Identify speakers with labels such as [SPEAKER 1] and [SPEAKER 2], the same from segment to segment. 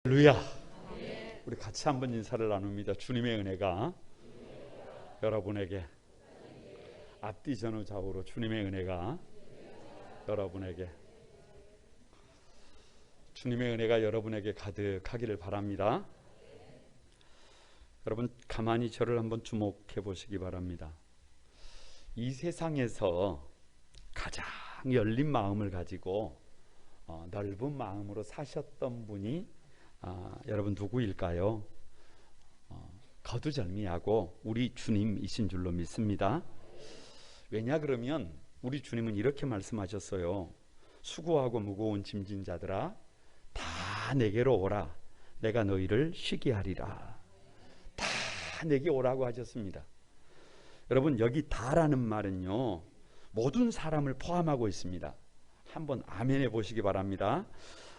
[SPEAKER 1] 할렐루야. 우리 같이 한번 인사를 나눕니다. 주님의 은혜가 여러분에게, 앞뒤 전후 좌우로 주님의 은혜가 여러분에게, 주님의 은혜가 여러분에게 가득하기를 바랍니다. 여러분 가만히 저를 한번 주목해 보시기 바랍니다. 이 세상에서 가장 열린 마음을 가지고 넓은 마음으로 사셨던 분이 여러분 누구일까요? 거두절미하고 우리 주님이신 줄로 믿습니다. 왜냐 그러면 우리 주님은 이렇게 말씀하셨어요. 수고하고 무거운 짐진 자들아 다 내게로 오라. 내가 너희를 쉬게 하리라. 다 내게 오라고 하셨습니다. 여러분 여기 다라는 말은요 모든 사람을 포함하고 있습니다. 한번 아멘 해보시기 바랍니다.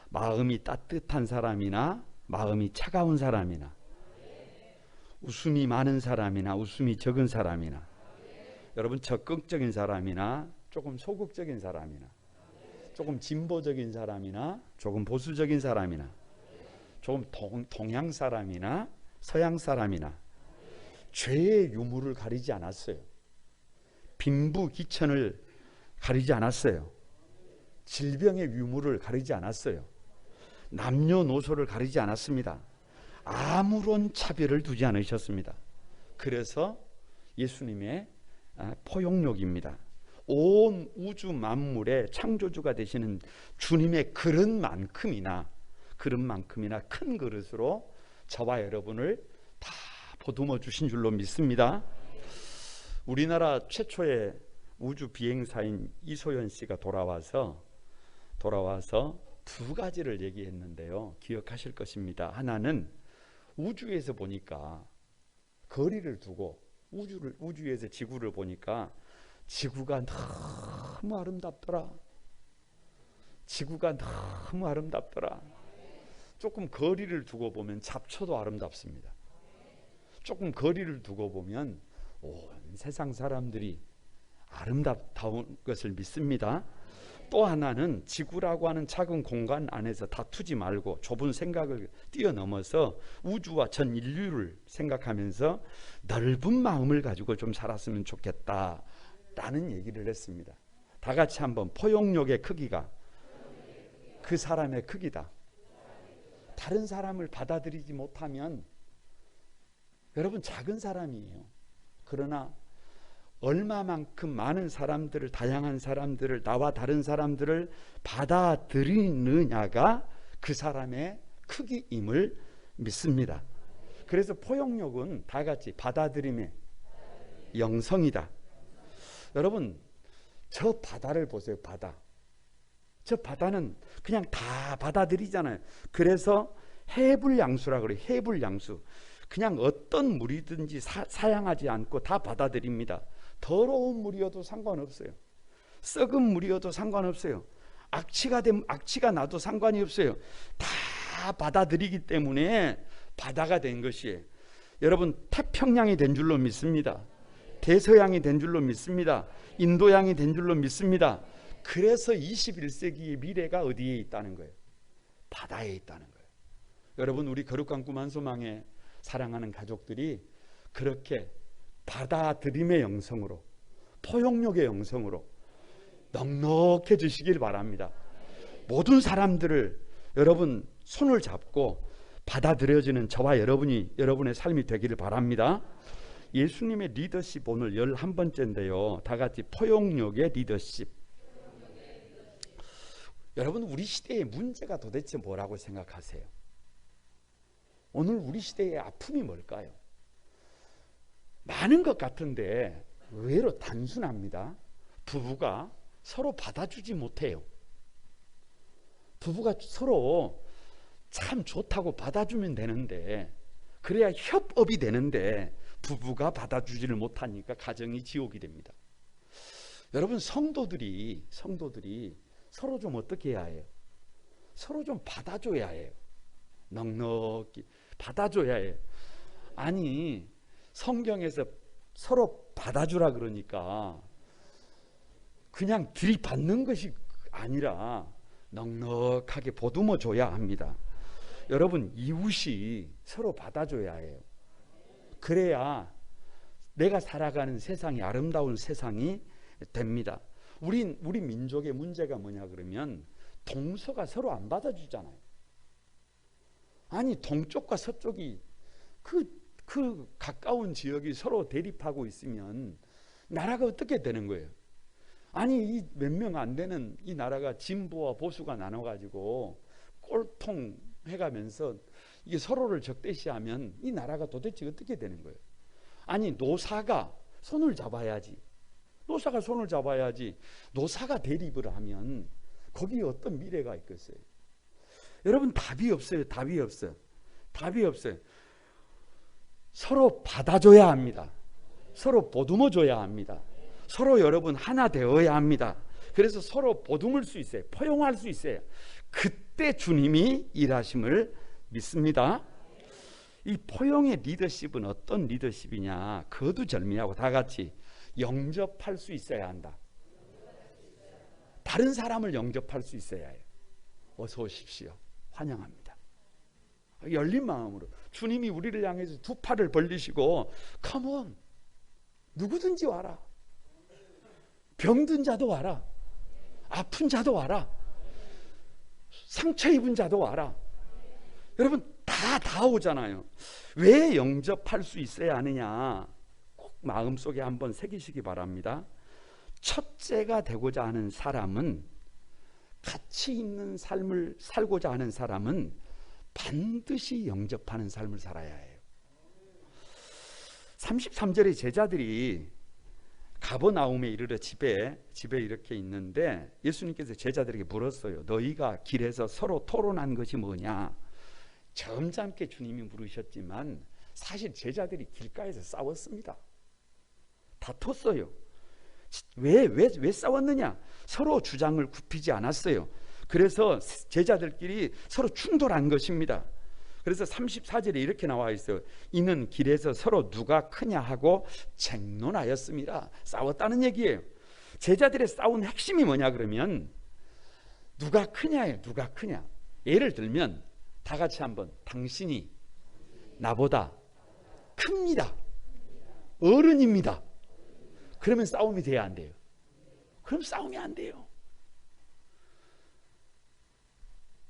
[SPEAKER 1] 마음이 따뜻한 사람이나 마음이 차가운 사람이나 웃음이 많은 사람이나 웃음이 적은 사람이나 여러분 적극적인 사람이나 조금 소극적인 사람이나 조금 진보적인 사람이나 조금 보수적인 사람이나 조금 동양 사람이나 서양 사람이나 죄의 유무를 가리지 않았어요. 빈부귀천을 가리지 않았어요. 질병의 유무를 가리지 않았어요. 남녀노소를 가리지 않았습니다. 아무런 차별을 두지 않으셨습니다. 그래서 예수님의 포용력입니다. 온 우주 만물의 창조주가 되시는 주님의 그릇만큼이나 큰 그릇으로 저와 여러분을 다 보듬어 주신 줄로 믿습니다. 우리나라 최초의 우주 비행사인 이소연 씨가 돌아와서 두 가지를 얘기했는데요. 기억하실 것입니다. 하나는 우주에서 보니까 거리를 두고 우주에서 지구를 보니까 지구가 너무 아름답더라. 지구가 너무 아름답더라. 조금 거리를 두고 보면 잡초도 아름답습니다. 조금 거리를 두고 보면 온 세상 사람들이 아름다운 것을 믿습니다. 또 하나는 지구라고 하는 작은 공간 안에서 다투지 말고 좁은 생각을 뛰어넘어서 우주와 전 인류를 생각하면서 넓은 마음을 가지고 좀 살았으면 좋겠다라는 얘기를 했습니다. 다 같이 한번 포용력의 크기가 그 사람의 크기다. 다른 사람을 받아들이지 못하면 여러분 작은 사람이에요. 그러나 얼마만큼 많은 사람들을, 다양한 사람들을, 나와 다른 사람들을 받아들이느냐가 그 사람의 크기임을 믿습니다. 그래서 포용력은 다 같이 받아들임의 영성이다. 여러분 저 바다를 보세요. 바다. 저 바다는 그냥 다 받아들이잖아요. 그래서 해불양수라 그래요. 해불양수. 그냥 어떤 물이든지 사양하지 않고 다 받아들입니다. 더러운 물이어도 상관없어요. 썩은 물이어도 상관없어요. 악취가 나도 상관이 없어요. 다 받아들이기 때문에 바다가 된 것이에요. 여러분 태평양이 된 줄로 믿습니다. 대서양이 된 줄로 믿습니다. 인도양이 된 줄로 믿습니다. 그래서 21세기의 미래가 어디에 있다는 거예요? 바다에 있다는 거예요. 여러분 우리 거룩한 꿈 한 소망에 사랑하는 가족들이 그렇게 받아들임의 영성으로, 포용력의 영성으로 넉넉해지시길 바랍니다. 모든 사람들을 여러분 손을 잡고 받아들여지는 저와 여러분의 삶이 되기를 바랍니다. 예수님의 리더십 오늘 11번째인데요. 다 같이 포용력의 리더십. 여러분 우리 시대의 문제가 도대체 뭐라고 생각하세요? 오늘 우리 시대의 아픔이 뭘까요? 많은 것 같은데 의외로 단순합니다. 부부가 서로 받아주지 못해요. 부부가 서로 참 좋다고 받아주면 되는데, 그래야 협업이 되는데 부부가 받아주지를 못하니까 가정이 지옥이 됩니다. 여러분 성도들이 서로 좀 어떻게 해야 해요? 서로 좀 받아줘야 해요. 넉넉히 받아줘야 해요. 아니 성경에서 서로 받아주라 그러니까 그냥 들이받는 것이 아니라 넉넉하게 보듬어 줘야 합니다. 여러분, 이웃이 서로 받아줘야 해요. 그래야 내가 살아가는 세상이 아름다운 세상이 됩니다. 우리 민족의 문제가 뭐냐 그러면 동서가 서로 안 받아주잖아요. 아니, 동쪽과 서쪽이 그 가까운 지역이 서로 대립하고 있으면 나라가 어떻게 되는 거예요? 아니, 이 몇 명 안 되는 이 나라가 진보와 보수가 나눠가지고 꼴통 해가면서 이게 서로를 적대시하면 이 나라가 도대체 어떻게 되는 거예요? 아니, 노사가 손을 잡아야지. 노사가 손을 잡아야지. 노사가 대립을 하면 거기에 어떤 미래가 있겠어요? 여러분, 답이 없어요. 답이 없어요. 답이 없어요. 서로 받아줘야 합니다. 서로 보듬어 줘야 합니다. 서로 여러분 하나 되어야 합니다. 그래서 서로 보듬을 수 있어요. 포용할 수 있어요. 그때 주님이 일하심을 믿습니다. 이 포용의 리더십은 어떤 리더십이냐? 거두절미하고 다 같이 영접할 수 있어야 한다. 다른 사람을 영접할 수 있어야 해요. 어서 오십시오. 환영합니다. 열린 마음으로 주님이 우리를 향해서 두 팔을 벌리시고 컴온, 누구든지 와라. 병든 자도 와라. 아픈 자도 와라. 상처 입은 자도 와라. 여러분, 다 오잖아요. 왜 영접할 수 있어야 하느냐? 꼭 마음속에 한번 새기시기 바랍니다. 첫째가 되고자 하는 사람은, 가치 있는 삶을 살고자 하는 사람은 반드시 영접하는 삶을 살아야 해요. 33절에 제자들이 가버나움에 이르러 집에 이렇게 있는데 예수님께서 제자들에게 물었어요. 너희가 길에서 서로 토론한 것이 뭐냐? 점잖게 주님이 물으셨지만 사실 제자들이 길가에서 싸웠습니다. 다퉜어요. 왜 싸웠느냐? 서로 주장을 굽히지 않았어요. 그래서 제자들끼리 서로 충돌한 것입니다. 그래서 34절에 이렇게 나와 있어요. 이는 길에서 서로 누가 크냐 하고 쟁론하였습니다. 싸웠다는 얘기예요. 제자들의 싸운 핵심이 뭐냐 그러면 누가 크냐예요. 누가 크냐. 예를 들면 다 같이 한번, 당신이 나보다 큽니다. 어른입니다. 그러면 싸움이 돼야 안 돼요? 그럼 싸움이 안 돼요.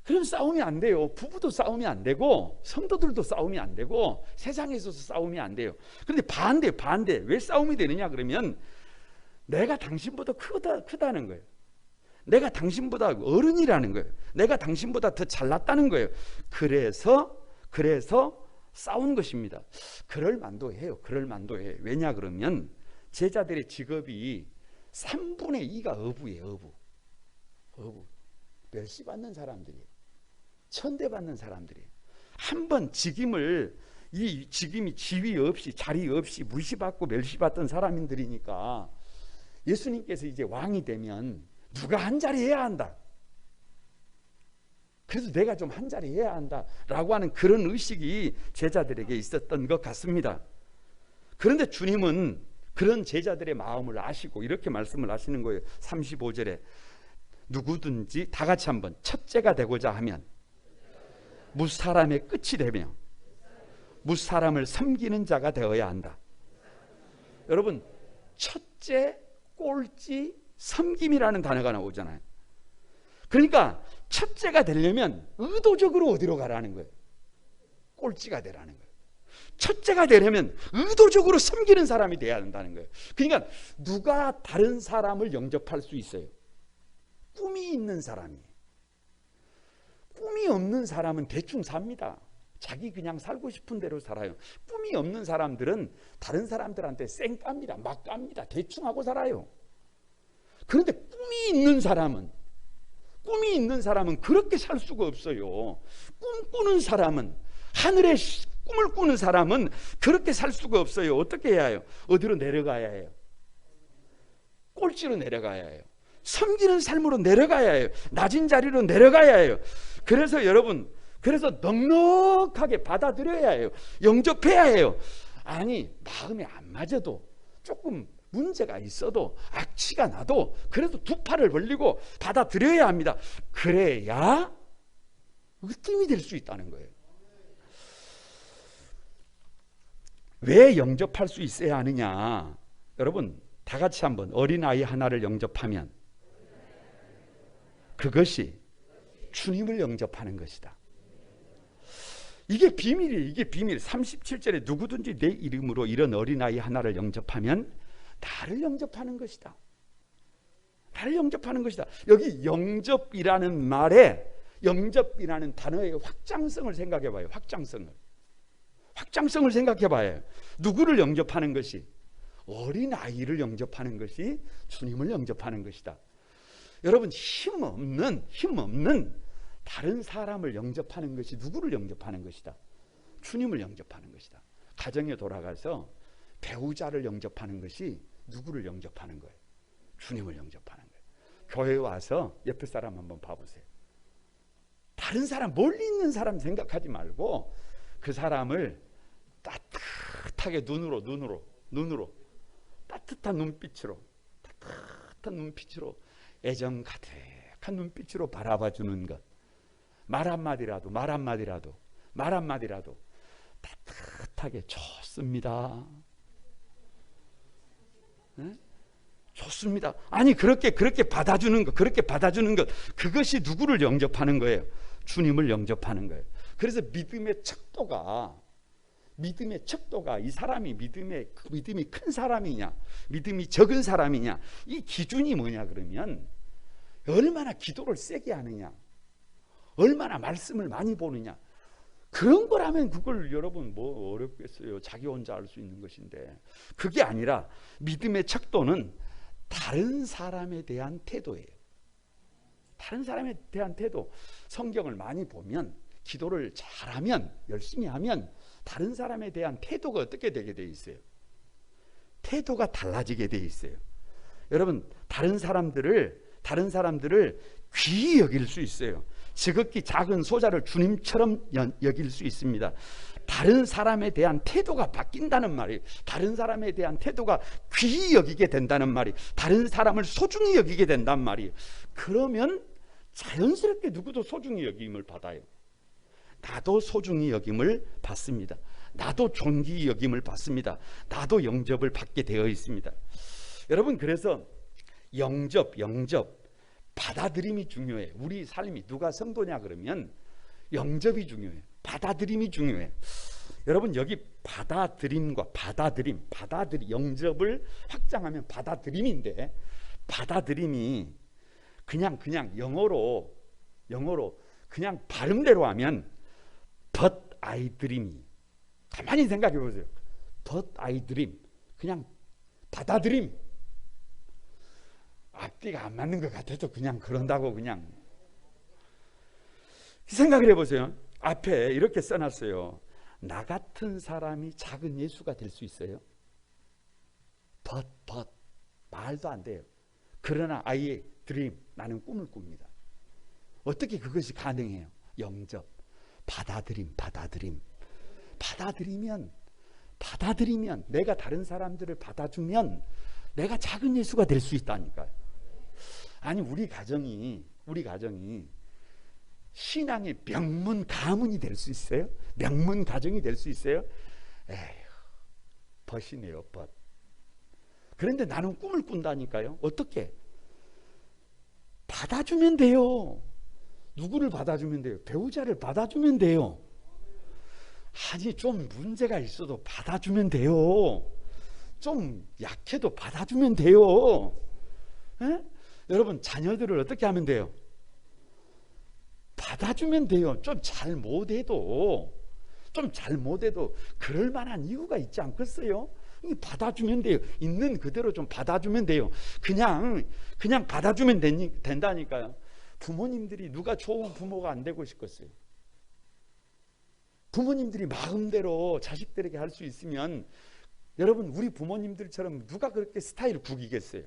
[SPEAKER 1] 그럼 싸움이 안 돼요. 부부도 싸움이 안 되고 성도들도 싸움이 안 되고 세상에서도 싸움이 안 돼요. 그런데 반대. 왜 싸움이 되느냐 그러면 내가 당신보다 크다는 거예요. 내가 당신보다 어른이라는 거예요. 내가 당신보다 더 잘났다는 거예요. 그래서 싸운 것입니다. 그럴 만도 해요. 왜냐 그러면 제자들의 직업이 3분의 2가 어부예요. 어부. 멸시받는 사람들이에요. 천대받는 사람들이에요. 한번 이 직임이 지위 없이 자리 없이 무시받고 멸시받던 사람들이니까 예수님께서 이제 왕이 되면 누가 한 자리 해야 한다. 그래서 내가 좀 한 자리 해야 한다라고 하는 그런 의식이 제자들에게 있었던 것 같습니다. 그런데 주님은 그런 제자들의 마음을 아시고 이렇게 말씀을 하시는 거예요. 35절에 누구든지 다 같이 한번, 첫째가 되고자 하면 무사람의 끝이 되며 무사람을 섬기는 자가 되어야 한다. 여러분, 첫째, 꼴찌, 섬김이라는 단어가 나오잖아요. 그러니까 첫째가 되려면 의도적으로 어디로 가라는 거예요? 꼴찌가 되라는 거예요. 첫째가 되려면 의도적으로 섬기는 사람이 돼야 한다는 거예요. 그러니까 누가 다른 사람을 영접할 수 있어요? 꿈이 있는 사람이. 꿈이 없는 사람은 대충 삽니다. 자기 그냥 살고 싶은 대로 살아요. 꿈이 없는 사람들은 다른 사람들한테 쌩 깝니다. 막 깝니다. 대충 하고 살아요. 그런데 꿈이 있는 사람은 그렇게 살 수가 없어요. 꿈꾸는 사람은, 하늘의 꿈을 꾸는 사람은 그렇게 살 수가 없어요. 어떻게 해야 해요? 어디로 내려가야 해요? 꼴찌로 내려가야 해요. 섬기는 삶으로 내려가야 해요. 낮은 자리로 내려가야 해요. 그래서 여러분, 넉넉하게 받아들여야 해요. 영접해야 해요. 아니, 마음에 안 맞아도, 조금 문제가 있어도, 악취가 나도 그래도 두 팔을 벌리고 받아들여야 합니다. 그래야 으뜸이 될 수 있다는 거예요. 왜 영접할 수 있어야 하느냐? 여러분 다 같이 한번 어린아이 하나를 영접하면 그것이 주님을 영접하는 것이다. 이게 비밀이에요. 이게 비밀. 37절에 누구든지 내 이름으로 이런 어린아이 하나를 영접하면 나를 영접하는 것이다. 나를 영접하는 것이다. 여기 영접이라는 말에 영접이라는 단어의 확장성을 생각해 봐요. 확장성을 생각해 봐요. 누구를 영접하는 것이? 어린아이를 영접하는 것이 주님을 영접하는 것이다. 여러분 힘없는 다른 사람을 영접하는 것이 누구를 영접하는 것이다? 주님을 영접하는 것이다. 가정에 돌아가서 배우자를 영접하는 것이 누구를 영접하는 거예요? 주님을 영접하는 거예요. 교회에 와서 옆에 사람 한번 봐보세요. 다른 사람, 멀리 있는 사람 생각하지 말고 그 사람을 따뜻하게 눈으로 따뜻한 눈빛으로 애정 가득한 눈빛으로 바라봐 주는 것. 말 한마디라도 따뜻하게 좋습니다. 네? 좋습니다. 아니 그렇게 받아주는 것, 그것이 누구를 영접하는 거예요? 주님을 영접하는 거예요. 그래서 믿음의 척도가 이 사람이 믿음이 큰 사람이냐, 믿음이 적은 사람이냐, 이 기준이 뭐냐 그러면 얼마나 기도를 세게 하느냐, 얼마나 말씀을 많이 보느냐, 그런 거라면 그걸 여러분 뭐 어렵겠어요. 자기 혼자 알 수 있는 것인데, 그게 아니라 믿음의 척도는 다른 사람에 대한 태도예요. 다른 사람에 대한 태도. 성경을 많이 보면, 기도를 잘하면, 열심히 하면 다른 사람에 대한 태도가 어떻게 되게 돼 있어요? 태도가 달라지게 돼 있어요. 여러분 다른 사람들을 귀히 여길 수 있어요. 지극히 작은 소자를 주님처럼 여길 수 있습니다. 다른 사람에 대한 태도가 바뀐다는 말이에요. 다른 사람에 대한 태도가 귀히 여기게 된다는 말이에요. 다른 사람을 소중히 여기게 된단 말이에요. 그러면 자연스럽게 누구도 소중히 여김을 받아요. 나도 소중히 여김을 받습니다. 나도 존귀히 여김을 받습니다. 나도 영접을 받게 되어 있습니다. 여러분 그래서 영접 받아들임이 중요해요. 우리 삶이 누가 성도냐 그러면 영접이 중요해요. 받아들임이 중요해요. 여러분 여기 받아들임과 받아들임, 영접을 확장하면 받아들임인데, 받아들임이 그냥 영어로 그냥 발음대로 하면 but I dream. 가만히 생각해 보세요. but I dream. 그냥 받아들임. 앞뒤가 안 맞는 것 같아도 그냥 그런다고 그냥 생각을 해보세요. 앞에 이렇게 써놨어요. 나 같은 사람이 작은 예수가 될 수 있어요? but 말도 안 돼요. 그러나 I dream, 나는 꿈을 꿉니다. 어떻게 그것이 가능해요? 영접, 받아들이면 내가 다른 사람들을 받아주면 내가 작은 예수가 될 수 있다니까요. 아니 우리 가정이 신앙의 명문 가문이 될 수 있어요? 명문 가정이 될 수 있어요? 에휴, 벗이네요, 벗. 그런데 나는 꿈을 꾼다니까요. 어떻게? 받아주면 돼요. 누구를 받아주면 돼요? 배우자를 받아주면 돼요. 아니 좀 문제가 있어도 받아주면 돼요. 좀 약해도 받아주면 돼요. 에? 여러분 자녀들을 어떻게 하면 돼요? 받아주면 돼요. 좀 잘못해도 그럴 만한 이유가 있지 않겠어요? 받아주면 돼요. 있는 그대로 좀 받아주면 돼요. 그냥 받아주면 된다니까요. 부모님들이 누가 좋은 부모가 안 되고 싶겠어요? 부모님들이 마음대로 자식들에게 할 수 있으면, 여러분 우리 부모님들처럼 누가 그렇게 스타일을 구기겠어요?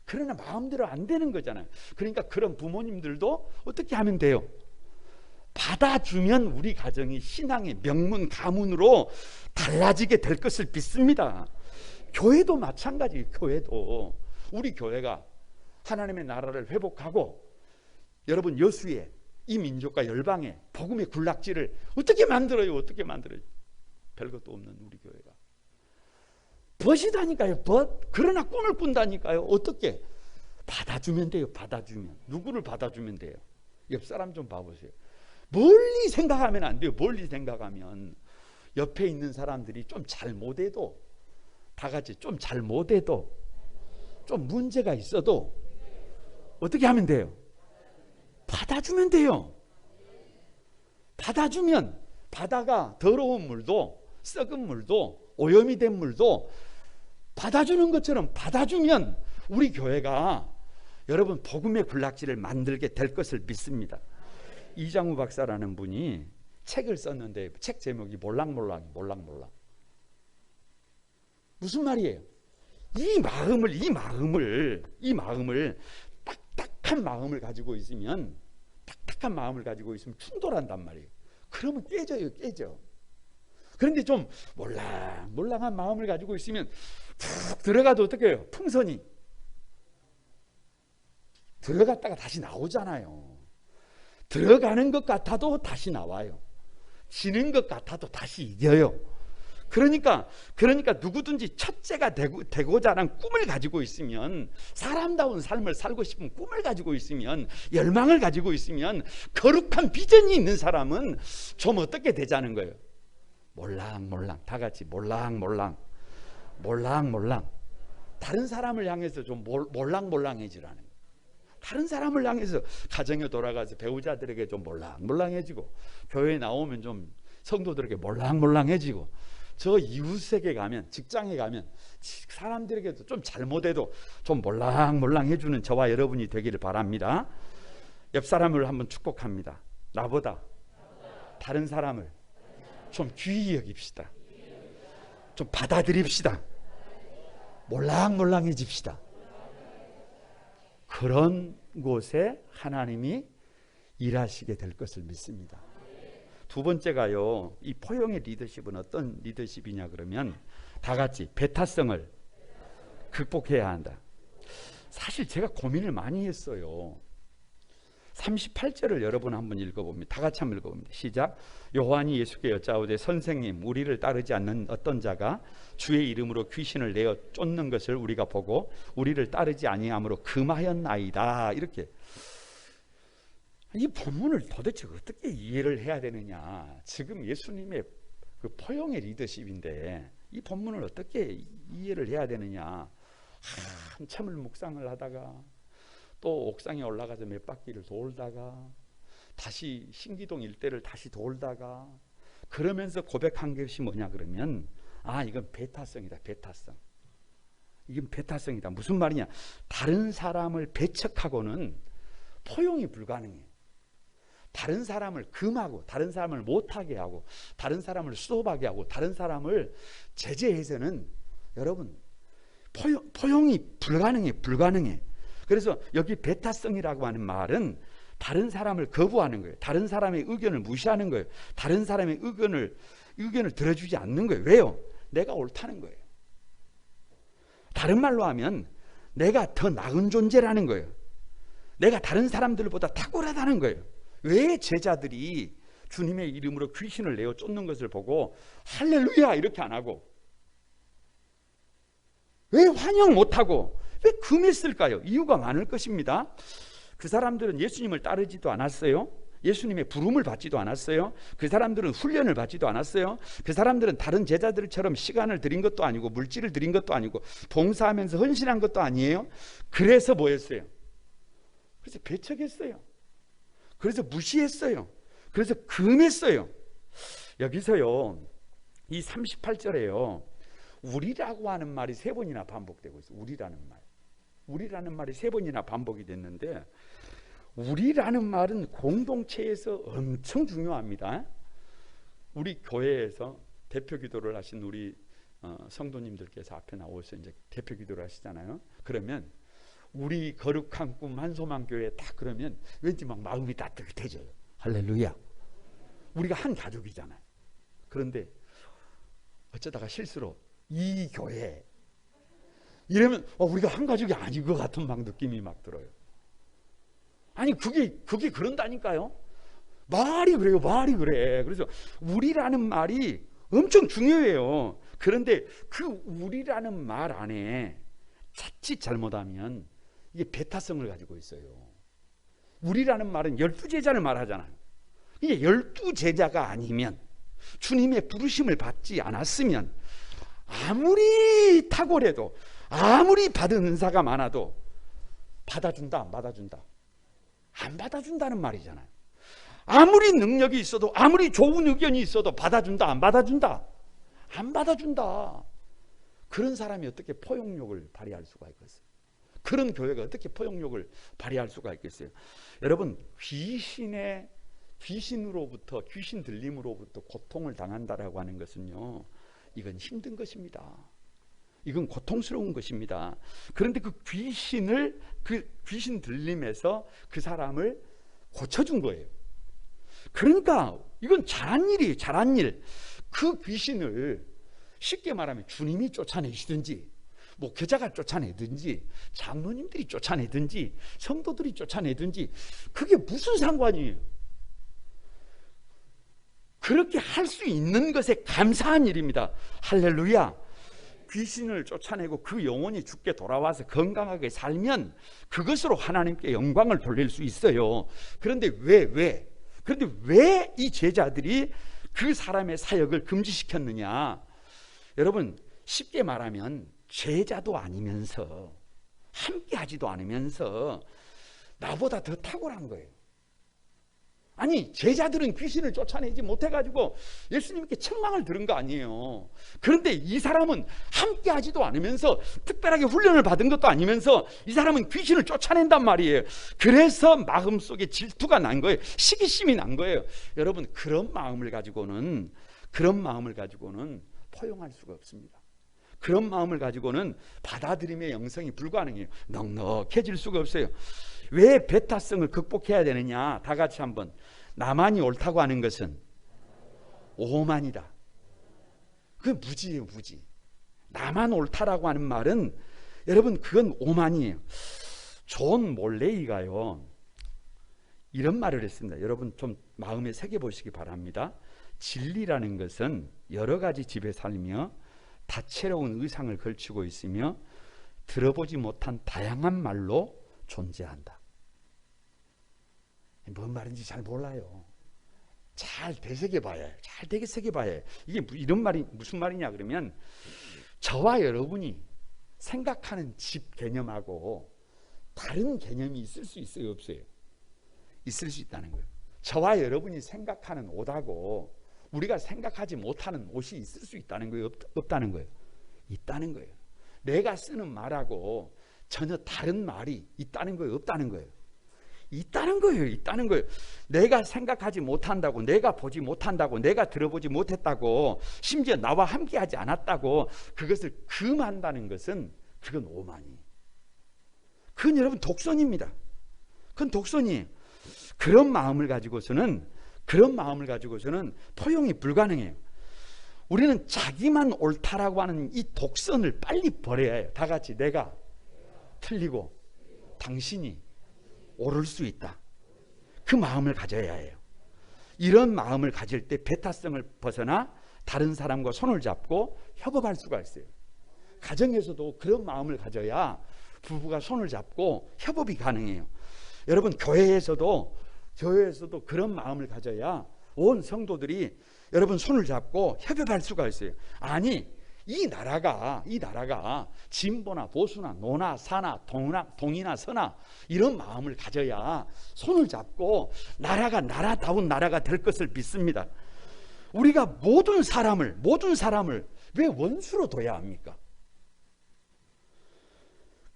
[SPEAKER 1] 그러나 마음대로 안 되는 거잖아요. 그러니까 그런 부모님들도 어떻게 하면 돼요? 받아주면 우리 가정이 신앙의 명문 가문으로 달라지게 될 것을 믿습니다. 교회도 마찬가지. 교회도 우리 교회가 하나님의 나라를 회복하고 여러분 여수에 이 민족과 열방에 복음의 군락지를 어떻게 만들어요? 어떻게 만들어요? 별것도 없는 우리 교회가 벗이다니까요. 벗. 그러나 꿈을 꾼다니까요. 어떻게? 받아주면 돼요. 받아주면. 누구를 받아주면 돼요? 옆 사람 좀 봐보세요. 멀리 생각하면 안 돼요. 멀리 생각하면 옆에 있는 사람들이 좀 잘못해도, 다 같이 좀 잘못해도, 좀 문제가 있어도 어떻게 하면 돼요? 받아주면 돼요. 받아주면 바다가 더러운 물도 썩은 물도 오염이 된 물도 받아주는 것처럼 받아주면 우리 교회가 여러분 복음의 군락지를 만들게 될 것을 믿습니다. 이장우 박사라는 분이 책을 썼는데 책 제목이 몰락몰락. 무슨 말이에요? 이 마음을 딱딱한 마음을 가지고 있으면 충돌한단 말이에요. 그러면 깨져. 그런데 좀 몰랑몰랑한 마음을 가지고 있으면 툭 들어가도 어떻게 해요? 풍선이 들어갔다가 다시 나오잖아요. 들어가는 것 같아도 다시 나와요. 지는 것 같아도 다시 이겨요. 그러니까 누구든지 첫째가 되고자 하는 꿈을 가지고 있으면, 사람다운 삶을 살고 싶은 꿈을 가지고 있으면, 열망을 가지고 있으면, 거룩한 비전이 있는 사람은 좀 어떻게 되자는 거예요? 몰랑몰랑. 다 같이 몰랑몰랑. 다른 사람을 향해서 좀 몰랑몰랑해지라는 거예요. 다른 사람을 향해서 가정에 돌아가서 배우자들에게 좀 몰랑몰랑해지고, 교회에 나오면 좀 성도들에게 몰랑몰랑해지고, 저 이웃에게 가면, 직장에 가면 사람들에게도 좀 잘못해도 좀 몰랑몰랑해주는 저와 여러분이 되기를 바랍니다. 옆 사람을 한번 축복합니다. 나보다 다른 사람을 좀 귀히 여깁시다. 좀 받아들입시다. 몰랑몰랑해집시다. 그런 곳에 하나님이 일하시게 될 것을 믿습니다. 두 번째가요, 이 포용의 리더십은 어떤 리더십이냐 그러면 다 같이 배타성을 극복해야 한다. 사실 제가 고민을 많이 했어요. 38절을 여러분 한번 읽어봅니다. 다 같이 한번 읽어봅니다. 시작. 요한이 예수께 여짜오되 선생님, 우리를 따르지 않는 어떤 자가 주의 이름으로 귀신을 내어 쫓는 것을 우리가 보고 우리를 따르지 아니함으로 금하였나이다. 이렇게. 이 본문을 도대체 어떻게 이해를 해야 되느냐. 지금 예수님의 그 포용의 리더십인데 이 본문을 어떻게 이해를 해야 되느냐. 한참을 묵상을 하다가 또 옥상에 올라가서 몇 바퀴를 돌다가 다시 신기동 일대를 다시 돌다가 그러면서 고백한 것이 뭐냐 그러면, 이건 배타성이다. 배타성. 이건 배타성이다. 무슨 말이냐. 다른 사람을 배척하고는 포용이 불가능해. 다른 사람을 금하고, 다른 사람을 못하게 하고, 다른 사람을 수업하게 하고, 다른 사람을 제재해서는 여러분 포용이 불가능해. 그래서 여기 배타성이라고 하는 말은 다른 사람을 거부하는 거예요. 다른 사람의 의견을 무시하는 거예요. 다른 사람의 의견을 들어주지 않는 거예요. 왜요? 내가 옳다는 거예요. 다른 말로 하면 내가 더 나은 존재라는 거예요. 내가 다른 사람들보다 탁월하다는 거예요. 왜 제자들이 주님의 이름으로 귀신을 내어 쫓는 것을 보고 할렐루야 이렇게 안 하고, 왜 환영 못하고 왜 금했을까요? 이유가 많을 것입니다. 그 사람들은 예수님을 따르지도 않았어요. 예수님의 부름을 받지도 않았어요. 그 사람들은 훈련을 받지도 않았어요. 그 사람들은 다른 제자들처럼 시간을 들인 것도 아니고 물질을 들인 것도 아니고 봉사하면서 헌신한 것도 아니에요. 그래서 뭐 했어요? 그래서 배척했어요. 그래서 무시했어요. 그래서 금했어요. 여기서요, 이 38절에요, 우리라고 하는 말이 3번이나 반복되고 있어요. 우리라는 말이 3번이나 반복이 됐는데, 우리라는 말은 공동체에서 엄청 중요합니다. 우리 교회에서 대표 기도를 하신 우리 성도님들께서 앞에 나오셔서 이제 대표 기도를 하시잖아요. 그러면 우리 거룩한 꿈 한소망 교회 딱 그러면 왠지 막 마음이 따뜻해져요. 할렐루야. 우리가 한 가족이잖아요. 그런데 어쩌다가 실수로 이 교회 이러면 우리가 한 가족이 아닌 것 같은 막 느낌이 막 들어요. 아니 그게 그런다니까요. 말이 그래요. 말이 그래. 그래서 우리라는 말이 엄청 중요해요. 그런데 그 우리라는 말 안에 자칫 잘못하면 이게 배타성을 가지고 있어요. 우리라는 말은 12제자를 말하잖아요. 이게 12제자가 아니면, 주님의 부르심을 받지 않았으면 아무리 탁월해도, 아무리 받은 은사가 많아도 받아준다 안 받아준다? 안 받아준다는 말이잖아요. 아무리 능력이 있어도, 아무리 좋은 의견이 있어도 받아준다 안 받아준다? 안 받아준다. 그런 사람이 어떻게 포용력을 발휘할 수가 있겠어요? 그런 교회가 어떻게 포용력을 발휘할 수가 있겠어요? 여러분, 귀신으로부터, 귀신 들림으로부터 고통을 당한다라고 하는 것은요, 이건 힘든 것입니다. 이건 고통스러운 것입니다. 그런데 그 귀신 들림에서 그 사람을 고쳐준 거예요. 그러니까 이건 잘한 일이에요. 잘한 일. 그 귀신을 쉽게 말하면 주님이 쫓아내시든지, 목회자가 쫓아내든지, 장로님들이 쫓아내든지, 성도들이 쫓아내든지, 그게 무슨 상관이에요? 그렇게 할 수 있는 것에 감사한 일입니다. 할렐루야. 귀신을 쫓아내고 그 영혼이 죽게 돌아와서 건강하게 살면 그것으로 하나님께 영광을 돌릴 수 있어요. 그런데 왜 이 제자들이 그 사람의 사역을 금지시켰느냐? 여러분, 쉽게 말하면 제자도 아니면서, 함께 하지도 않으면서 나보다 더 탁월한 거예요. 아니, 제자들은 귀신을 쫓아내지 못해가지고 예수님께 책망을 들은 거 아니에요. 그런데 이 사람은 함께 하지도 않으면서, 특별하게 훈련을 받은 것도 아니면서 이 사람은 귀신을 쫓아낸단 말이에요. 그래서 마음속에 질투가 난 거예요. 시기심이 난 거예요. 여러분, 그런 마음을 가지고는 포용할 수가 없습니다. 그런 마음을 가지고는 받아들임의 영성이 불가능해요. 넉넉해질 수가 없어요. 왜 배타성을 극복해야 되느냐? 다 같이 한번. 나만이 옳다고 하는 것은 오만이다. 그건 무지예요, 무지. 나만 옳다라고 하는 말은, 여러분, 그건 오만이에요. 존 몰레이가요, 이런 말을 했습니다. 여러분 좀 마음에 새겨보시기 바랍니다. 진리라는 것은 여러 가지 집에 살며 다채로운 의상을 걸치고 있으며 들어보지 못한 다양한 말로 존재한다. 뭔 말인지 잘 몰라요. 잘 되새겨봐야 해요. 잘 되새겨봐야 해요. 이게 이런 말이 무슨 말이냐 그러면, 저와 여러분이 생각하는 집 개념하고 다른 개념이 있을 수 있어요, 없어요? 있을 수 있다는 거예요. 저와 여러분이 생각하는 옷하고 우리가 생각하지 못하는 옷이 있을 수 있다는 거예요, 없다는 거예요? 있다는 거예요. 내가 쓰는 말하고 전혀 다른 말이 있다는 거예요, 없다는 거예요? 있다는 거예요. 있다는 거예요. 내가 생각하지 못한다고, 내가 보지 못한다고, 내가 들어보지 못했다고, 심지어 나와 함께하지 않았다고 그것을 금한다는 것은, 그건 오만이. 그건 여러분 독선입니다. 그건 독선이에요. 그런 마음을 가지고서는 포용이 불가능해요. 우리는 자기만 옳다라고 하는 이 독선을 빨리 버려야 해요. 다 같이. 내가 틀리고 당신이 옳을 수 있다. 그 마음을 가져야 해요. 이런 마음을 가질 때 배타성을 벗어나 다른 사람과 손을 잡고 협업할 수가 있어요. 가정에서도 그런 마음을 가져야 부부가 손을 잡고 협업이 가능해요. 여러분, 교회에서도 그런 마음을 가져야 온 성도들이 여러분 손을 잡고 협업할 수가 있어요. 아니, 이 나라가 진보나 보수나 노나 사나 동이나 서나 이런 마음을 가져야 손을 잡고 나라가 나라다운 나라가 될 것을 믿습니다. 우리가 모든 사람을 왜 원수로 둬야 합니까?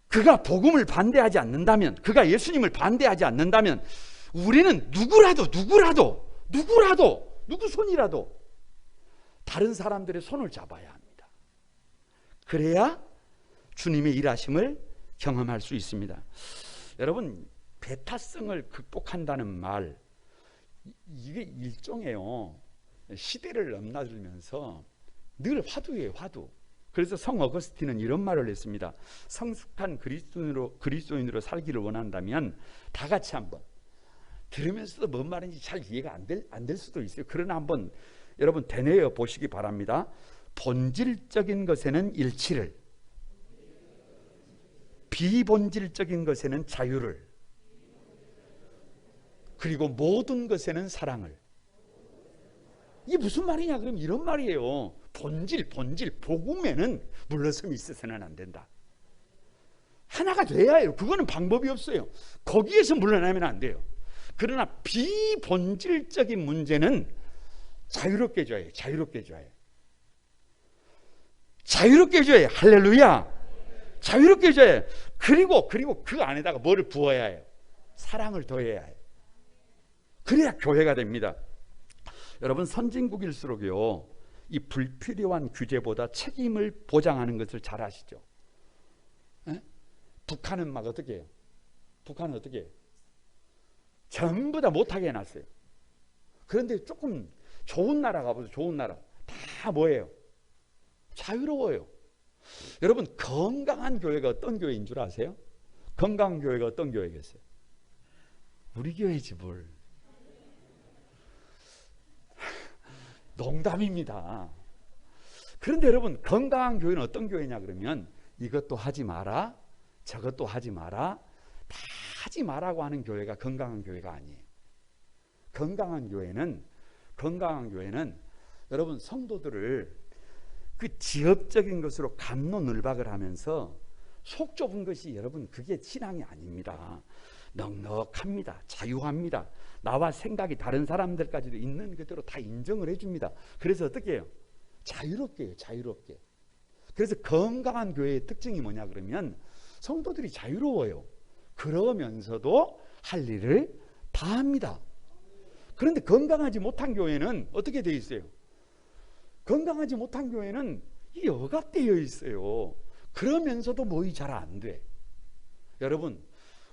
[SPEAKER 1] 그가 복음을 반대하지 않는다면, 그가 예수님을 반대하지 않는다면, 우리는 누구라도 누구 손이라도 다른 사람들의 손을 잡아야 합니다. 그래야 주님의 일하심을 경험할 수 있습니다. 여러분, 배타성을 극복한다는 말, 이게 일종의요, 시대를 넘나들면서 늘 화두예요, 화두. 그래서 성 어거스틴은 이런 말을 했습니다. 성숙한 그리스도인으로 살기를 원한다면 다 같이 한번, 들으면서도 뭔 말인지 잘 이해가 안 될 수도 있어요. 그러나 한번 여러분 되뇌어 보시기 바랍니다. 본질적인 것에는 일치를, 비본질적인 것에는 자유를, 그리고 모든 것에는 사랑을. 이게 무슨 말이냐? 그럼 이런 말이에요. 본질, 복음에는 물러섬이 있어서는 안 된다. 하나가 돼야 해요. 그거는 방법이 없어요. 거기에서 물러나면 안 돼요. 그러나 비본질적인 문제는 자유롭게 해줘야 해요. 자유롭게 해줘야 해요. 자유롭게 해줘야 해요. 할렐루야. 자유롭게 해줘야 해요. 그리고 그 안에다가 뭐를 부어야 해요? 사랑을 더해야 해요. 그래야 교회가 됩니다. 여러분, 선진국일수록요, 이 불필요한 규제보다 책임을 보장하는 것을 잘 아시죠? 에? 북한은 막 어떻게 해요? 북한은 어떻게 해요? 전부 다 못하게 해놨어요. 그런데 조금 좋은 나라 가보세요. 좋은 나라 다 뭐예요? 자유로워요. 여러분, 건강한 교회가 어떤 교회인 줄 아세요? 건강한 교회가 어떤 교회겠어요? 우리 교회지 뭘. 농담입니다. 그런데 여러분, 건강한 교회는 어떤 교회냐 그러면 이것도 하지 마라, 저것도 하지 마라, 다 하지 마라고 하는 교회가 건강한 교회가 아니에요. 건강한 교회는 여러분, 성도들을 그 지엽적인 것으로 갑론을박을 하면서 속 좁은 것이, 여러분, 그게 신앙이 아닙니다. 넉넉합니다. 자유합니다. 나와 생각이 다른 사람들까지도 있는 그대로 다 인정을 해줍니다. 그래서 어떻게 해요? 자유롭게 해요. 자유롭게. 그래서 건강한 교회의 특징이 뭐냐 그러면 성도들이 자유로워요. 그러면서도 할 일을 다 합니다. 그런데 건강하지 못한 교회는 어떻게 되어 있어요? 건강하지 못한 교회는 이 억압되어 있어요. 그러면서도 뭐이 잘 안 돼. 여러분,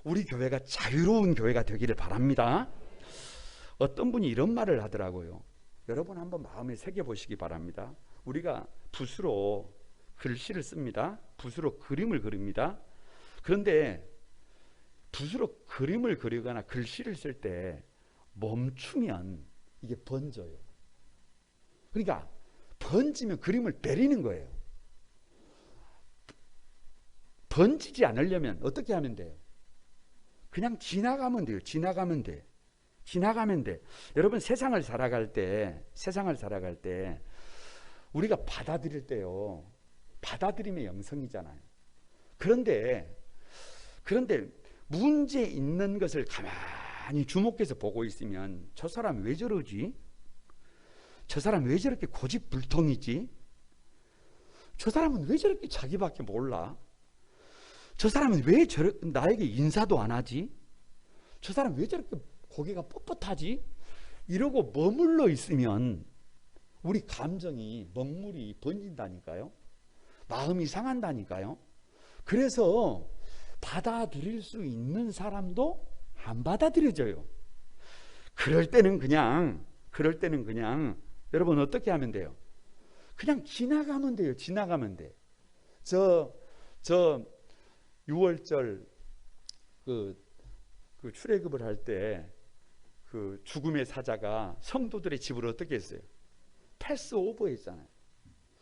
[SPEAKER 1] 우리 교회가 자유로운 교회가 되기를 바랍니다. 어떤 분이 이런 말을 하더라고요. 여러분 한번 마음에 새겨보시기 바랍니다. 우리가 붓으로 글씨를 씁니다. 붓으로 그림을 그립니다. 그런데 붓으로 그림을 그리거나 글씨를 쓸 때 멈추면 이게 번져요. 그러니까 번지면 그림을 내리는 거예요. 번지지 않으려면 어떻게 하면 돼요? 그냥 지나가면 돼요. 지나가면 돼. 여러분, 세상을 살아갈 때 우리가 받아들일 때요, 받아들임의 영성이잖아요. 그런데 문제 있는 것을 가만히 주목해서 보고 있으면 저 사람 왜 저러지? 저 사람 왜 저렇게 고집불통이지? 저 사람은 왜 저렇게 자기밖에 몰라? 저 사람은 왜 나에게 인사도 안 하지? 저 사람 왜 저렇게 고개가 뻣뻣하지? 이러고 머물러 있으면 우리 감정이, 먹물이 번진다니까요. 마음이 상한다니까요. 그래서 받아들일 수 있는 사람도 안 받아들여져요. 그럴 때는 그냥 여러분 어떻게 하면 돼요? 그냥 지나가면 돼요. 지나가면 돼. 저 6월절 그 출애굽을 할 때 그 죽음의 사자가 성도들의 집을 어떻게 했어요? 패스 오버 했잖아요.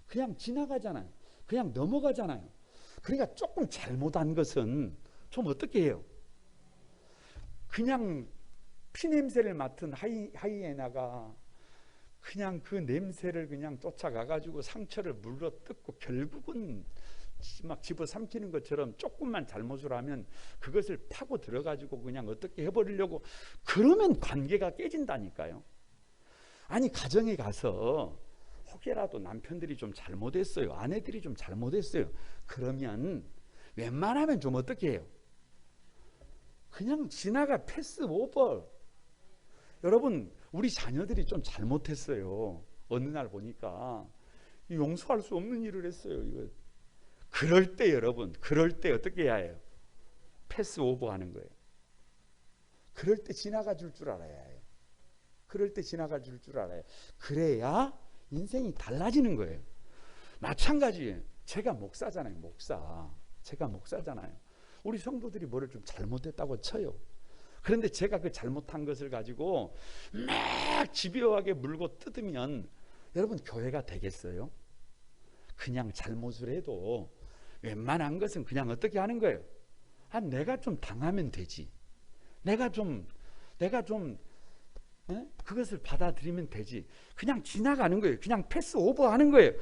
[SPEAKER 1] 그냥 지나가잖아요. 그냥 넘어가잖아요. 그러니까 조금 잘못한 것은 좀 어떻게 해요? 그냥 피냄새를 맡은 하이에나가 그냥 그 냄새를 그냥 쫓아가가지고 상처를 물어뜯고 결국은 막 집어삼키는 것처럼 조금만 잘못을 하면 그것을 파고 들어가지고 그냥 어떻게 해버리려고, 그러면 관계가 깨진다니까요. 아니, 가정에 가서 혹여라도 남편들이 좀 잘못했어요, 아내들이 좀 잘못했어요, 그러면 웬만하면 좀 어떻게 해요? 그냥 지나가, 패스 오버. 여러분, 우리 자녀들이 좀 잘못했어요. 어느 날 보니까 용서할 수 없는 일을 했어요. 이거. 그럴 때 여러분, 그럴 때 어떻게 해야 해요? 패스 오버 하는 거예요. 그럴 때 지나가 줄 줄 알아야 해요. 그럴 때 지나가 줄 줄 알아요. 그래야 인생이 달라지는 거예요. 마찬가지예요. 제가 목사잖아요. 제가 목사잖아요. 우리 성도들이 뭐를 좀 잘못했다고 쳐요. 그런데 제가 그 잘못한 것을 가지고 막 집요하게 물고 뜯으면 여러분 교회가 되겠어요? 그냥 잘못을 해도 웬만한 것은 그냥 어떻게 하는 거예요? 내가 좀 당하면 되지. 내가 좀 그것을 받아들이면 되지. 그냥 지나가는 거예요. 그냥 패스 오버하는 거예요.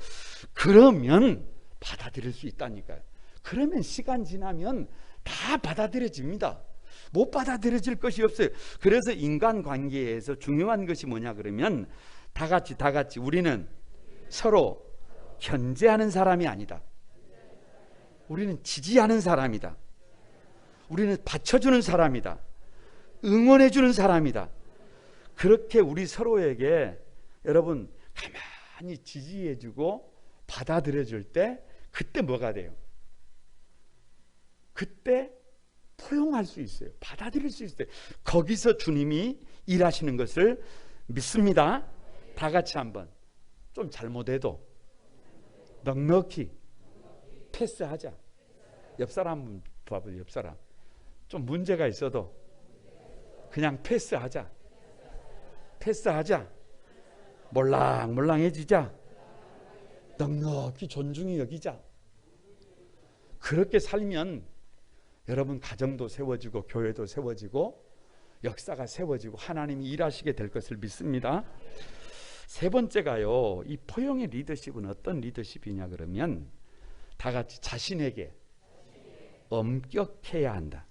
[SPEAKER 1] 그러면 받아들일 수 있다니까요. 그러면 시간 지나면 다 받아들여집니다. 못 받아들여질 것이 없어요. 그래서 인간관계에서 중요한 것이 뭐냐 그러면 다 같이 우리는 서로 견제하는 사람이 아니다. 우리는 지지하는 사람이다. 우리는 받쳐주는 사람이다. 응원해주는 사람이다. 그렇게 우리 서로에게 여러분 가만히 지지해주고 받아들여줄 때 그때 뭐가 돼요? 그때 포용할 수 있어요. 받아들일 수 있어요. 거기서 주님이 일하시는 것을 믿습니다. 다 같이 한번 좀 잘못해도 넉넉히 패스하자. 옆 사람 한번 봐봐요. 옆 사람 좀 문제가 있어도 그냥 패스하자. 몰랑몰랑해지자. 넉넉히 존중히 여기자. 그렇게 살면 여러분 가정도 세워지고 교회도 세워지고 역사가 세워지고 하나님이 일하시게 될 것을 믿습니다. 세 번째가요, 이 포용의 리더십은 어떤 리더십이냐 그러면 다 같이 자신에게 엄격해야 한다.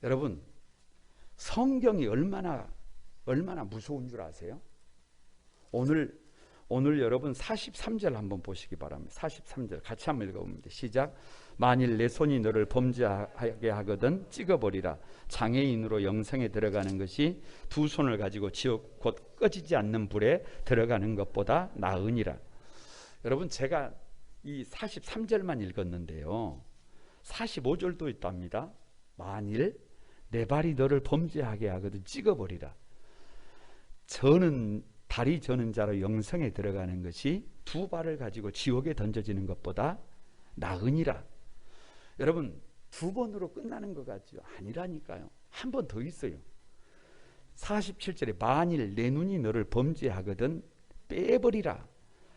[SPEAKER 1] 여러분 성경이 얼마나 무서운 줄 아세요? 오늘 여러분 43절 한번 보시기 바랍니다. 43절 같이 한번 읽어봅니다. 시작. 만일 내 손이 너를 범죄하게 하거든 찍어버리라. 장애인으로 영생에 들어가는 것이 두 손을 가지고 지옥 곧 꺼지지 않는 불에 들어가는 것보다 나으니라. 여러분 제가 이 43절만 읽었는데요. 45절도 있답니다. 만일 내 발이 너를 범죄하게 하거든 찍어버리라. 다리 저는 자로 영생에 들어가는 것이 두 발을 가지고 지옥에 던져지는 것보다 나으니라. 여러분 두 번으로 끝나는 것 같죠? 아니라니까요. 한 번 더 있어요. 47절에 만일 내 눈이 너를 범죄하거든 빼버리라.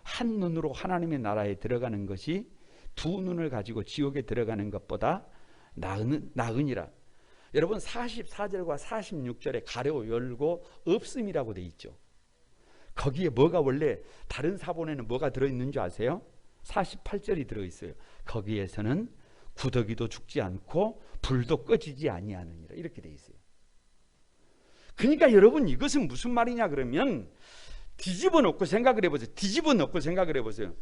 [SPEAKER 1] 한 눈으로 하나님의 나라에 들어가는 것이 두 눈을 가지고 지옥에 들어가는 것보다 나으니라. 여러분 44절과 46절에 가려 열고 없음이라고 돼 있죠. 거기에 뭐가 원래 다른 사본에는 뭐가 들어있는 줄 아세요? 48절이 들어있어요. 거기에서는 구더기도 죽지 않고 불도 꺼지지 아니하느니라 이렇게 돼 있어요. 그러니까 여러분 이것은 무슨 말이냐 그러면 뒤집어 놓고 생각을 해보세요.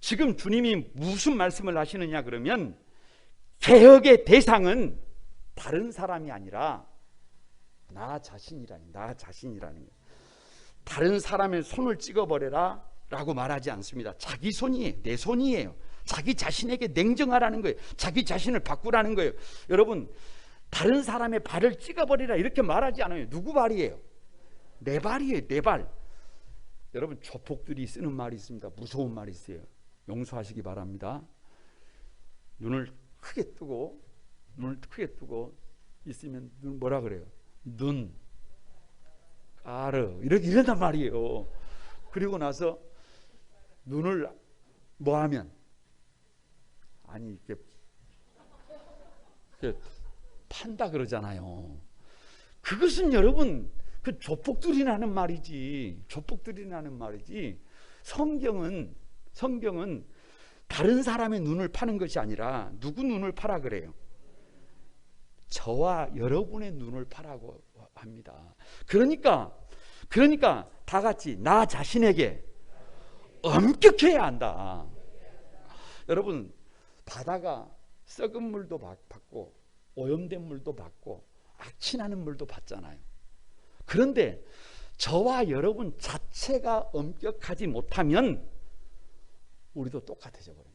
[SPEAKER 1] 지금 주님이 무슨 말씀을 하시느냐 그러면 개혁의 대상은 다른 사람이 아니라 나 자신이라는 거예요. 다른 사람의 손을 찍어버려라 라고 말하지 않습니다. 자기 손이에요. 내 손이에요. 자기 자신에게 냉정하라는 거예요. 자기 자신을 바꾸라는 거예요. 여러분 다른 사람의 발을 찍어버리라 이렇게 말하지 않아요. 누구 발이에요? 내 발이에요. 내 발. 여러분 조폭들이 쓰는 말이 있습니다. 무서운 말이 있어요. 용서하시기 바랍니다. 눈을 크게 뜨고 있으면 눈 뭐라 그래요? 눈 까르 이렇게 이런단 말이에요. 그리고 나서 눈을 뭐 하면 아니 이렇게 판다 그러잖아요. 그것은 여러분 그 조폭들이 나는 말이지. 성경은 다른 사람의 눈을 파는 것이 아니라 누구 눈을 파라 그래요? 저와 여러분의 눈을 파라고 합니다. 그러니까 다 같이 나 자신에게 엄격해야 한다. 여러분 바다가 썩은 물도 받고 오염된 물도 받고 악취나는 물도 받잖아요. 그런데 저와 여러분 자체가 엄격하지 못하면 우리도 똑같아져 버립니다.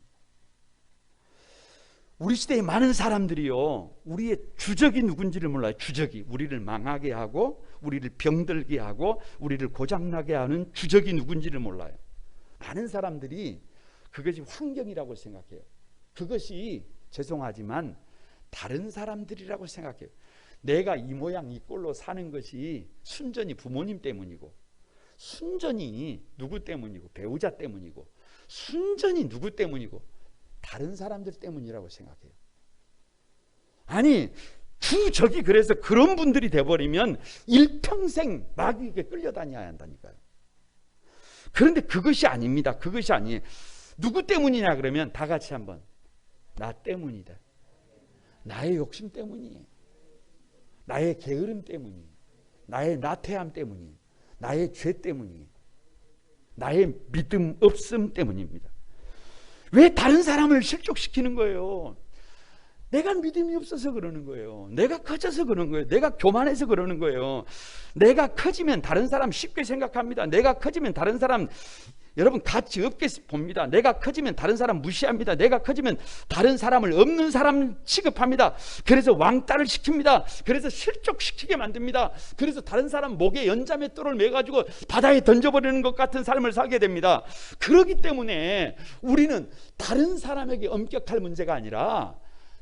[SPEAKER 1] 우리 시대에 많은 사람들이요 우리의 주적이 누군지를 몰라요. 주적이 우리를 망하게 하고 우리를 병들게 하고 우리를 고장나게 하는 주적이 누군지를 몰라요. 많은 사람들이 그것이 환경이라고 생각해요. 그것이 죄송하지만 다른 사람들이라고 생각해요. 내가 이 모양 이 꼴로 사는 것이 순전히 부모님 때문이고, 순전히 누구 때문이고, 배우자 때문이고, 순전히 누구 때문이고, 다른 사람들 때문이라고 생각해요. 아니 부적이 그래서 그런 분들이 돼버리면 일평생 마귀에게 끌려다녀야 한다니까요. 그런데 그것이 아닙니다. 그것이 아니에요. 누구 때문이냐 그러면 다 같이 한번, 나 때문이다. 나의 욕심 때문이에요. 나의 게으름 때문이에요. 나의 나태함 때문이에요. 나의 죄 때문이에요. 나의 믿음 없음 때문입니다. 왜 다른 사람을 실족시키는 거예요? 내가 믿음이 없어서 그러는 거예요. 내가 커져서 그러는 거예요. 내가 교만해서 그러는 거예요. 내가 커지면 다른 사람 쉽게 생각합니다. 내가 커지면 다른 사람 여러분 가치 없게 봅니다. 내가 커지면 다른 사람 무시합니다. 내가 커지면 다른 사람을 없는 사람 취급합니다. 그래서 왕따를 시킵니다. 그래서 실족시키게 만듭니다. 그래서 다른 사람 목에 연자맷돌을 매가지고 바다에 던져버리는 것 같은 삶을 살게 됩니다. 그렇기 때문에 우리는 다른 사람에게 엄격할 문제가 아니라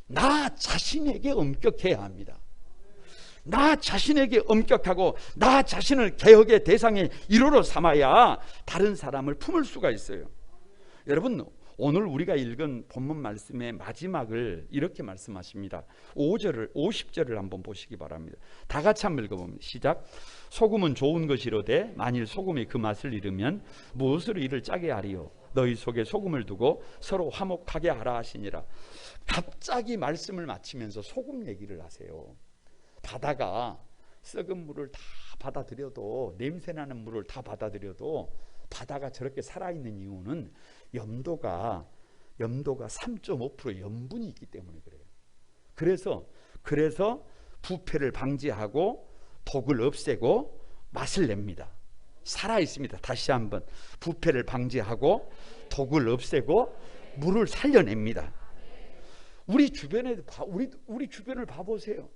[SPEAKER 1] 나 자신에게 엄격해야 합니다. 나 자신에게 엄격하고 나 자신을 개혁의 대상의 1호로 삼아야 다른 사람을 품을 수가 있어요. 여러분 오늘 우리가 읽은 본문 말씀의 마지막을 이렇게 말씀하십니다. 50절을 한번 보시기 바랍니다. 다 같이 한번 읽어봅니다. 시작. 소금은 좋은 것이로되 만일 소금이 그 맛을 잃으면 무엇으로 이를 짜게 하리요? 너희 속에 소금을 두고 서로 화목하게 하라 하시니라. 갑자기 말씀을 마치면서 소금 얘기를 하세요. 바다가 썩은 물을 다 받아들여도, 냄새나는 물을 다 받아들여도 바다가 저렇게 살아있는 이유는 염도가 3.5% 염분이 있기 때문에 그래요. 그래서 부패를 방지하고 독을 없애고 맛을 냅니다. 살아있습니다. 다시 한번, 부패를 방지하고 독을 없애고 물을 살려냅니다. 우리 주변을 봐보세요.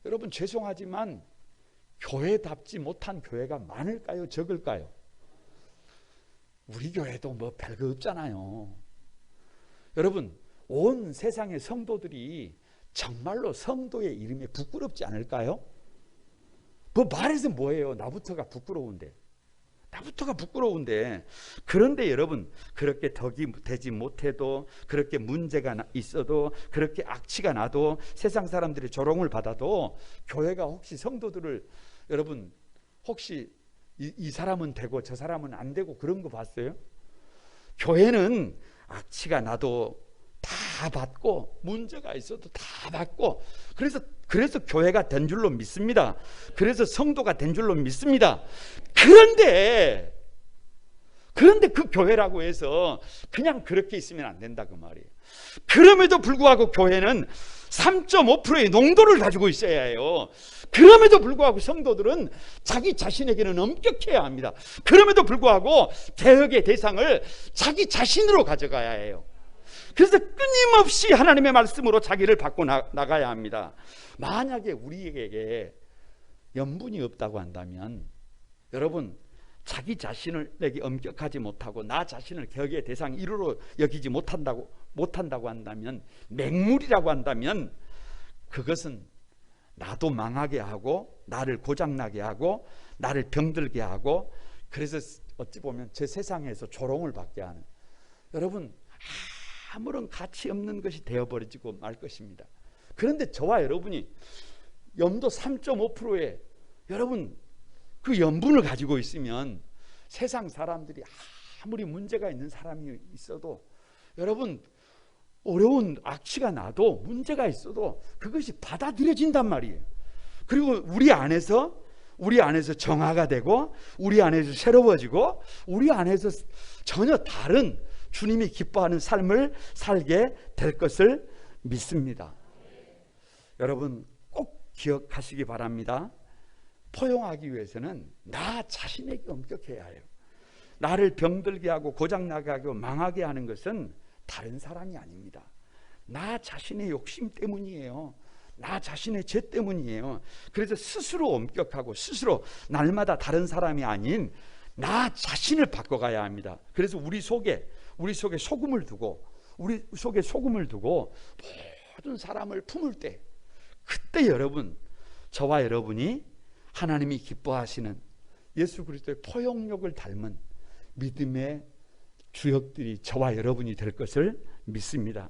[SPEAKER 1] 여러분 죄송하지만 교회답지 못한 교회가 많을까요? 적을까요? 우리 교회도 뭐 별거 없잖아요. 여러분 온 세상의 성도들이 정말로 성도의 이름에 부끄럽지 않을까요? 뭐 말해서 뭐예요? 나부터가 부끄러운데. 그런데 여러분 그렇게 덕이 되지 못해도, 그렇게 문제가 있어도, 그렇게 악취가 나도, 세상 사람들이 조롱을 받아도 교회가 혹시 성도들을, 여러분 혹시 이 사람은 되고 저 사람은 안 되고 그런 거 봤어요? 교회는 악취가 나도 다 받고, 문제가 있어도 다 받고, 그래서 교회가 된 줄로 믿습니다. 그래서 성도가 된 줄로 믿습니다. 그런데 그 교회라고 해서 그냥 그렇게 있으면 안 된다 그 말이에요. 그럼에도 불구하고 교회는 3.5%의 농도를 가지고 있어야 해요. 그럼에도 불구하고 성도들은 자기 자신에게는 엄격해야 합니다. 그럼에도 불구하고 개혁의 대상을 자기 자신으로 가져가야 해요. 그래서 끊임없이 하나님의 말씀으로 자기를 바꿔 나가야 합니다. 만약에 우리에게 염분이 없다고 한다면, 여러분 자기 자신에게 엄격하지 못하고 나 자신을 개혁의 대상 1호로 여기지 못한다고 한다면, 맹물이라고 한다면, 그것은 나도 망하게 하고 나를 고장나게 하고 나를 병들게 하고, 그래서 어찌 보면 저 세상에서 조롱을 받게 하는, 여러분 아무런 가치 없는 것이 되어버리고 말 것입니다. 그런데 저와 여러분이 염도 3.5%에 여러분 그 염분을 가지고 있으면, 세상 사람들이 아무리 문제가 있는 사람이 있어도, 여러분 어려운 악취가 나도, 문제가 있어도 그것이 받아들여진단 말이에요. 그리고 우리 안에서 정화가 되고, 우리 안에서 새로워지고, 우리 안에서 전혀 다른 주님이 기뻐하는 삶을 살게 될 것을 믿습니다. 여러분 꼭 기억하시기 바랍니다. 포용하기 위해서는 나 자신에게 엄격해야 해요. 나를 병들게 하고 고장나게 하고 망하게 하는 것은 다른 사람이 아닙니다. 나 자신의 욕심 때문이에요. 나 자신의 죄 때문이에요. 그래서 스스로 엄격하고 스스로 날마다 다른 사람이 아닌 나 자신을 바꿔가야 합니다. 그래서 우리 속에 소금을 두고 모든 사람을 품을 때, 그때 여러분 저와 여러분이 하나님이 기뻐하시는 예수 그리스도의 포용력을 닮은 믿음의 주역들이 저와 여러분이 될 것을 믿습니다.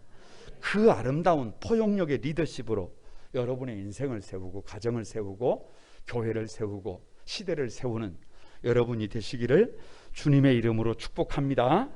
[SPEAKER 1] 그 아름다운 포용력의 리더십으로 여러분의 인생을 세우고 가정을 세우고 교회를 세우고 시대를 세우는 여러분이 되시기를 주님의 이름으로 축복합니다.